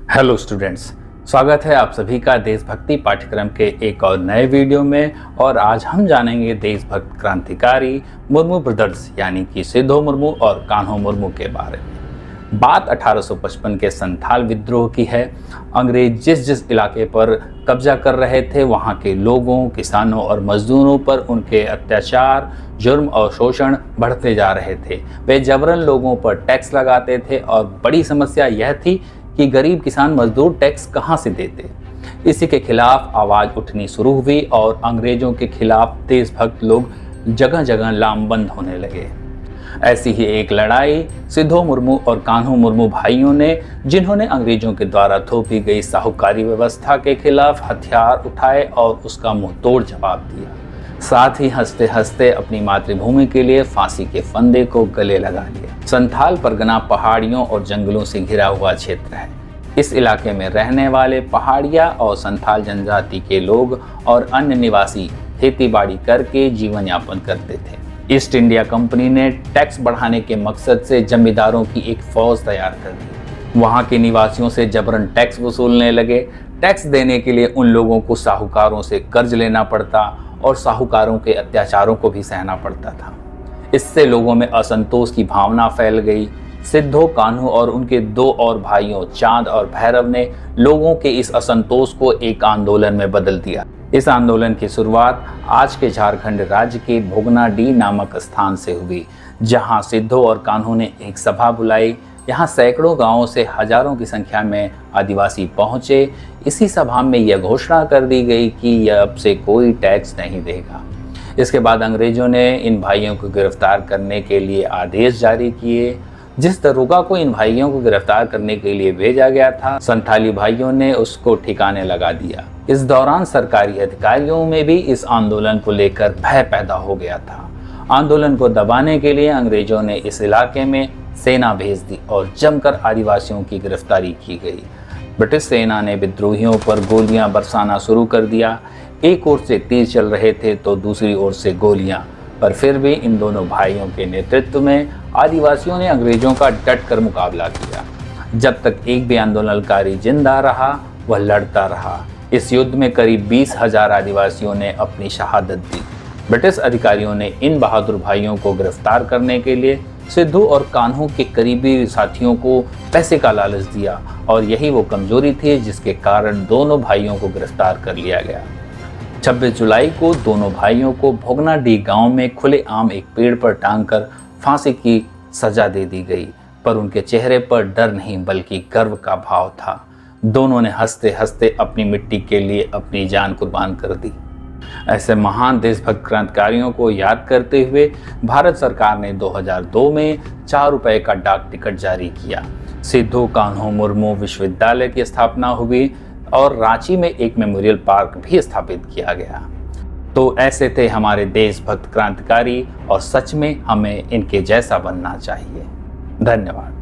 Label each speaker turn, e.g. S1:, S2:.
S1: Hello students, स्वागत है आप सभी का देशभक्ति पाठ्यक्रम के एक और नए वीडियो में। और आज हम जानेंगे देशभक्त क्रांतिकारी मुर्मू ब्रदर्स यानी कि सिद्धो मुर्मू और कान्हो मुर्मू के बारे में। बात 1855 के संथाल विद्रोह की है। अंग्रेज जिस जिस इलाके पर कब्जा कर रहे थे वहाँ के लोगों, किसानों और मजदूरों पर उनके अत्याचार, जुर्म और शोषण बढ़ते जा रहे थे। वे जबरन लोगों पर टैक्स लगाते थे और बड़ी समस्या यह थी कि गरीब किसान मजदूर टैक्स कहाँ से देते। इसी के खिलाफ आवाज़ उठनी शुरू हुई और अंग्रेजों के खिलाफ देशभक्त लोग जगह जगह लामबंद होने लगे। ऐसी ही एक लड़ाई सिद्धो मुर्मू और कान्हो मुर्मू भाइयों ने, जिन्होंने अंग्रेजों के द्वारा थोपी गई साहूकारी व्यवस्था के खिलाफ हथियार उठाए और उसका मुंह तोड़ जवाब दिया। साथ ही हंसते हंसते अपनी मातृभूमि के लिए फांसी के फंदे को गले लगा लिया। संथाल परगना पहाड़ियों और जंगलों से घिरा हुआ क्षेत्र है। इस इलाके में रहने वाले पहाड़िया और संथाल जनजाति के लोग और अन्य निवासी खेती बाड़ी करके जीवन यापन करते थे। ईस्ट इंडिया कंपनी ने टैक्स बढ़ाने के मकसद से जमींदारों की एक फौज तैयार कर दी। वहां के निवासियों से जबरन टैक्स वसूलने लगे। टैक्स देने के लिए उन लोगों को साहूकारों से कर्ज लेना पड़ता और साहूकारों के अत्याचारों को भी सहना पड़ता था। इससे लोगों में असंतोष की भावना फैल गई। सिद्धो, कान्हो और उनके दो और भाइयों चांद और भैरव ने लोगों के इस असंतोष को एक आंदोलन में बदल दिया। इस आंदोलन की शुरुआत आज के झारखंड राज्य के भोगनाडीह नामक स्थान से हुई, जहां सिद्धो और कान्हो ने एक सभा बुलाई। यहाँ सैकड़ों गांवों से हजारों की संख्या में आदिवासी पहुंचे। इसी सभा में यह घोषणा कर दी गई कि यह अब से कोई टैक्स नहीं देगा। इसके बाद अंग्रेजों ने इन भाइयों को गिरफ्तार करने के लिए आदेश जारी किए। जिस दरोगा को इन भाइयों को गिरफ्तार करने के लिए भेजा गया था, संथाली भाइयों ने उसको ठिकाने लगा दिया। इस दौरान सरकारी अधिकारियों में भी इस आंदोलन को लेकर भय पैदा हो गया था। आंदोलन को दबाने के लिए अंग्रेजों ने इस इलाके में सेना भेज दी और जमकर आदिवासियों की गिरफ्तारी की गई। ब्रिटिश सेना ने विद्रोहियों पर गोलियां बरसाना शुरू कर दिया। एक ओर से तीर चल रहे थे तो दूसरी ओर से गोलियां, पर फिर भी इन दोनों भाइयों के नेतृत्व में आदिवासियों ने अंग्रेजों का डटकर मुकाबला किया। जब तक एक भी आंदोलनकारी जिंदा रहा, वह लड़ता रहा। इस युद्ध में करीब 20,000 आदिवासियों ने अपनी शहादत दी। ब्रिटिश अधिकारियों ने इन बहादुर भाइयों को गिरफ्तार करने के लिए सिद्धो और कान्हो के करीबी साथियों को पैसे का लालच दिया और यही वो कमजोरी थी जिसके कारण दोनों भाइयों को गिरफ्तार कर लिया गया। 26 जुलाई को दोनों भाइयों को भोगनाडीह गांव में खुलेआम एक पेड़ पर टांगकर फांसी की सजा दे दी गई, पर उनके चेहरे पर डर नहीं बल्कि गर्व का भाव था। दोनों ने हंसते हंसते अपनी मिट्टी के लिए अपनी जान कुर्बान कर दी। ऐसे महान देशभक्त क्रांतिकारियों को याद करते हुए भारत सरकार ने 2002 में 4 रुपए का डाक टिकट जारी किया। सिद्धो कान्हो मुर्मू विश्वविद्यालय की स्थापना हुई और रांची में एक मेमोरियल पार्क भी स्थापित किया गया। तो ऐसे थे हमारे देशभक्त क्रांतिकारी और सच में हमें इनके जैसा बनना चाहिए। धन्यवाद।